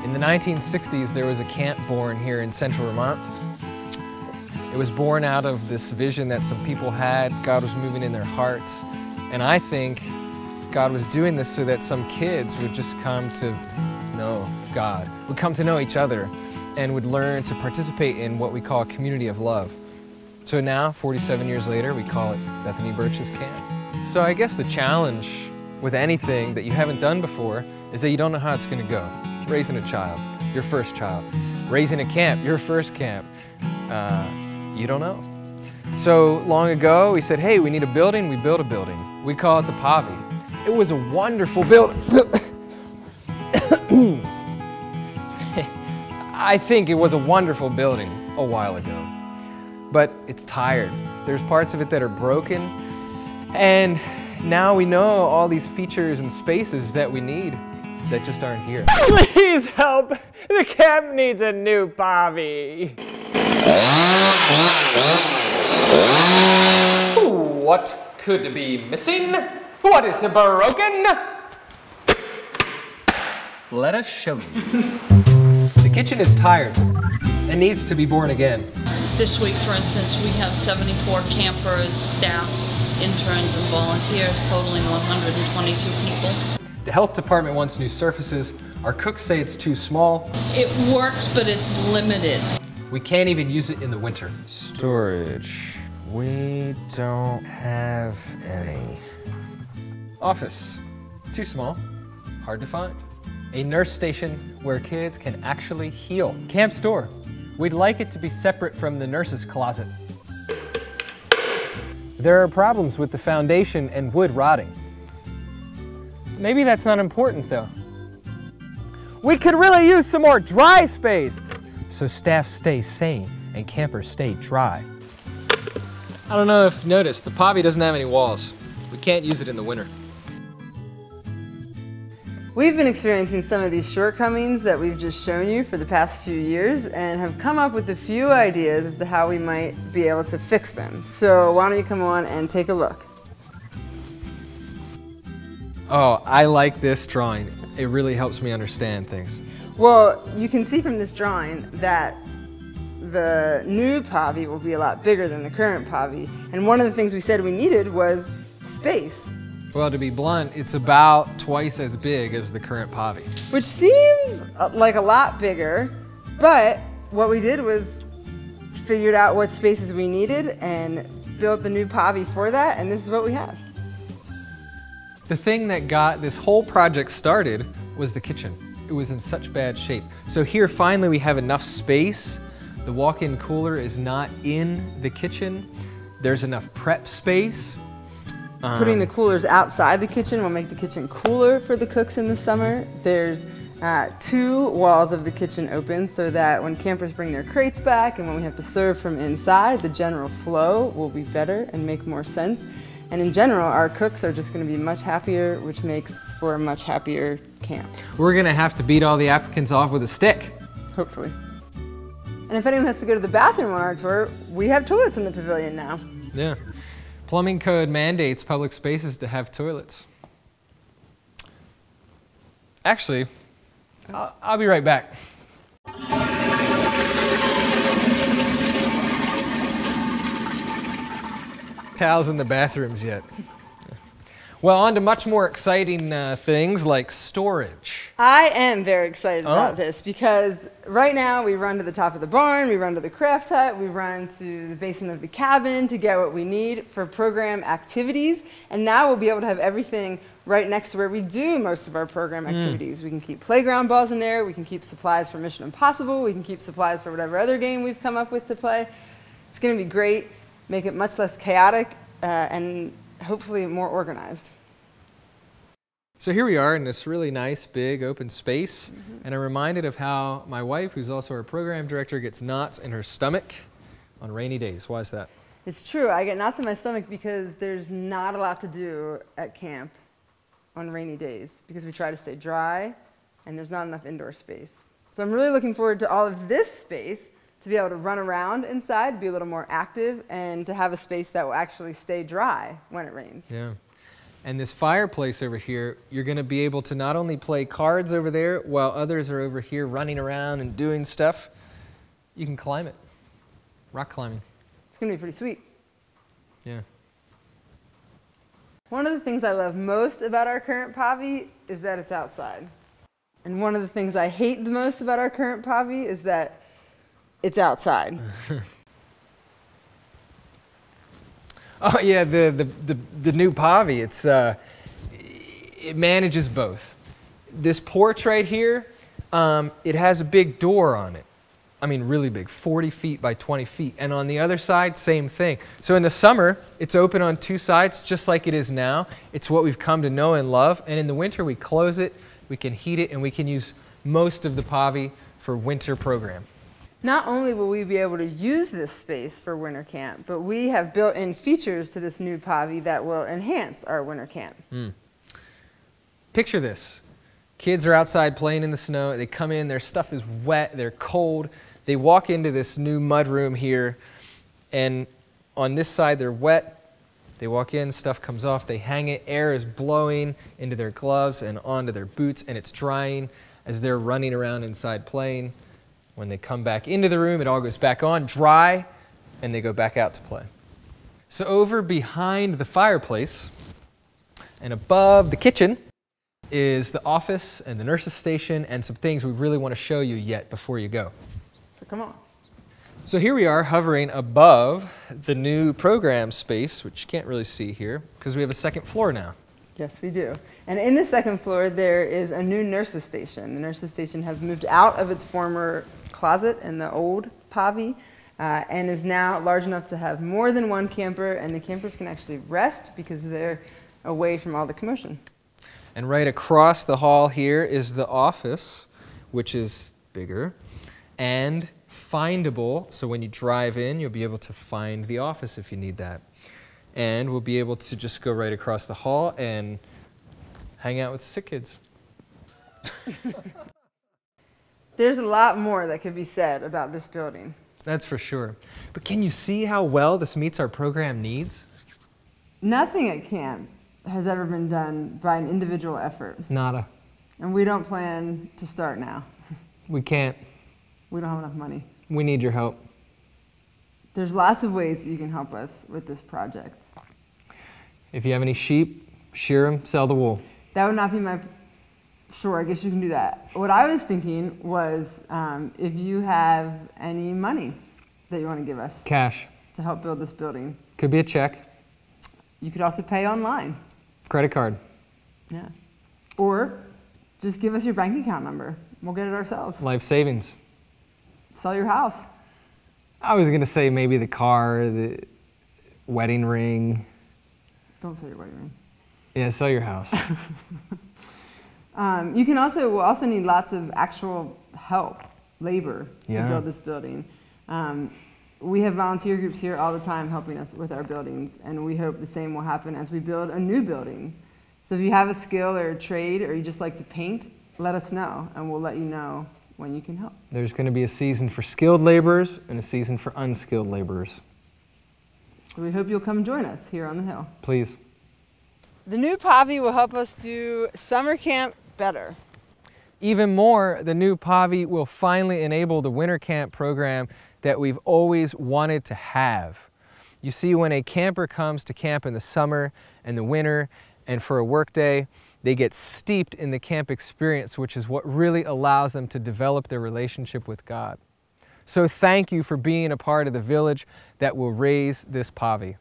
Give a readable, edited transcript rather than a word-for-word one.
In the 1960s, there was a camp born here in central Vermont. It was born out of this vision that some people had. God was moving in their hearts. And I think God was doing this so that some kids would just come to know God, would come to know each other, and would learn to participate in what we call a community of love. So now, 47 years later, we call it Bethany Birches Camp. So I guess the challenge with anything that you haven't done before is that you don't know how it's going to go. Raising a child, your first child. Raising a camp, your first camp. You don't know. So long ago, we said, hey, we need a building. We built a building. We call it the Pavi. It was a wonderful building. I think it was a wonderful building a while ago, but it's tired. There's parts of it that are broken, and now we know all these features and spaces that we need that just aren't here. Please help! The camp needs a new Pavi. What could be missing? What is broken? Let us show you. The kitchen is tired and needs to be born again. This week, for instance, we have 74 campers, staff, interns, and volunteers, totaling 122 people. The health department wants new surfaces. Our cooks say it's too small. It works, but it's limited. We can't even use it in the winter. Storage. We don't have any. Office. Too small. Hard to find. A nurse station where kids can actually heal. Camp store. We'd like it to be separate from the nurse's closet. There are problems with the foundation and wood rotting. Maybe that's not important though. We could really use some more dry space. So staff stay sane and campers stay dry. I don't know if you noticed, the Pavi doesn't have any walls. We can't use it in the winter. We've been experiencing some of these shortcomings that we've just shown you for the past few years and have come up with a few ideas as to how we might be able to fix them. So why don't you come on and take a look. Oh, I like this drawing. It really helps me understand things. Well, you can see from this drawing that the new Pavi will be a lot bigger than the current Pavi. And one of the things we said we needed was space. Well, to be blunt, it's about twice as big as the current Pavi. Which seems like a lot bigger, but what we did was figured out what spaces we needed and built the new Pavi for that, and this is what we have. The thing that got this whole project started was the kitchen. It was in such bad shape. So here, finally, we have enough space. The walk-in cooler is not in the kitchen. There's enough prep space. Putting the coolers outside the kitchen will make the kitchen cooler for the cooks in the summer. There's 2 walls of the kitchen open so that when campers bring their crates back and when we have to serve from inside, the general flow will be better and make more sense. And in general, our cooks are just going to be much happier, which makes for a much happier camp. We're going to have to beat all the applicants off with a stick. Hopefully. And if anyone has to go to the bathroom on our tour, we have toilets in the pavilion now. Yeah. Plumbing code mandates public spaces to have toilets. Actually, I'll be right back. Towels in the bathrooms yet. Well, on to much more exciting things like storage. I am very excited about this because right now we run to the top of the barn, we run to the craft hut, we run to the basement of the cabin to get what we need for program activities, and now we'll be able to have everything right next to where we do most of our program activities. We can keep playground balls in there, we can keep supplies for Mission Impossible, we can keep supplies for whatever other game we've come up with to play. It's going to be great, make it much less chaotic, and hopefully more organized. So here we are in this really nice, big, open space, and I'm reminded of how my wife, who's also our program director, gets knots in her stomach on rainy days. Why is that? It's true. I get knots in my stomach because there's not a lot to do at camp on rainy days because we try to stay dry and there's not enough indoor space. So I'm really looking forward to all of this space to be able to run around inside, be a little more active, and to have a space that will actually stay dry when it rains. Yeah. And this fireplace over here, you're going to be able to not only play cards over there while others are over here running around and doing stuff, you can climb it. Rock climbing. It's going to be pretty sweet. Yeah. One of the things I love most about our current Pavi is that it's outside. And one of the things I hate the most about our current Pavi is that it's outside. Oh yeah, the new Pavi, it manages both. This porch right here, it has a big door on it. I mean, really big, 40 feet by 20 feet. And on the other side, same thing. So in the summer, it's open on two sides, just like it is now. It's what we've come to know and love. And in the winter, we close it, we can heat it, and we can use most of the Pavi for winter program. Not only will we be able to use this space for winter camp, but we have built-in features to this new Pavi that will enhance our winter camp. Picture this. Kids are outside playing in the snow. They come in, their stuff is wet, they're cold. They walk into this new mud room here, and on this side they're wet. They walk in, stuff comes off, they hang it, air is blowing into their gloves and onto their boots, and it's drying as they're running around inside playing. When they come back into the room, it all goes back on, dry, and they go back out to play. So over behind the fireplace and above the kitchen is the office and the nurse's station and some things we really want to show you yet before you go. So come on. So here we are hovering above the new program space, which you can't really see here because we have a second floor now. Yes, we do. And in the second floor, there is a new nurse's station. The nurse's station has moved out of its former closet in the old Pavi and is now large enough to have more than one camper, and the campers can actually rest because they're away from all the commotion. And right across the hall here is the office, which is bigger and findable. So when you drive in, you'll be able to find the office if you need that. And we'll be able to just go right across the hall and hang out with the sick kids. There's a lot more that could be said about this building. That's for sure. But can you see how well this meets our program needs? Nothing at camp has ever been done by an individual effort. Nada. And we don't plan to start now. We can't. We don't have enough money. We need your help. There's lots of ways you can help us with this project. If you have any sheep, shear them, sell the wool. That would not be my... Sure, I guess you can do that. What I was thinking was if you have any money that you want to give us. Cash. To help build this building. Could be a check. You could also pay online. Credit card. Yeah. Or just give us your bank account number. We'll get it ourselves. Life savings. Sell your house. I was going to say maybe the car, the wedding ring. Don't sell your wedding ring. Yeah, sell your house. We'll also need lots of actual help, labor, to build this building. We have volunteer groups here all the time helping us with our buildings, and we hope the same will happen as we build a new building. So if you have a skill or a trade, or you just like to paint, let us know, and we'll let you know when you can help. There's going to be a season for skilled laborers and a season for unskilled laborers. So we hope you'll come join us here on the Hill. Please. The new Pavi will help us do summer camp better. Even more, the new Pavi will finally enable the winter camp program that we've always wanted to have. You see, when a camper comes to camp in the summer and the winter and for a work day, they get steeped in the camp experience, which is what really allows them to develop their relationship with God. So thank you for being a part of the village that will raise this Pavi.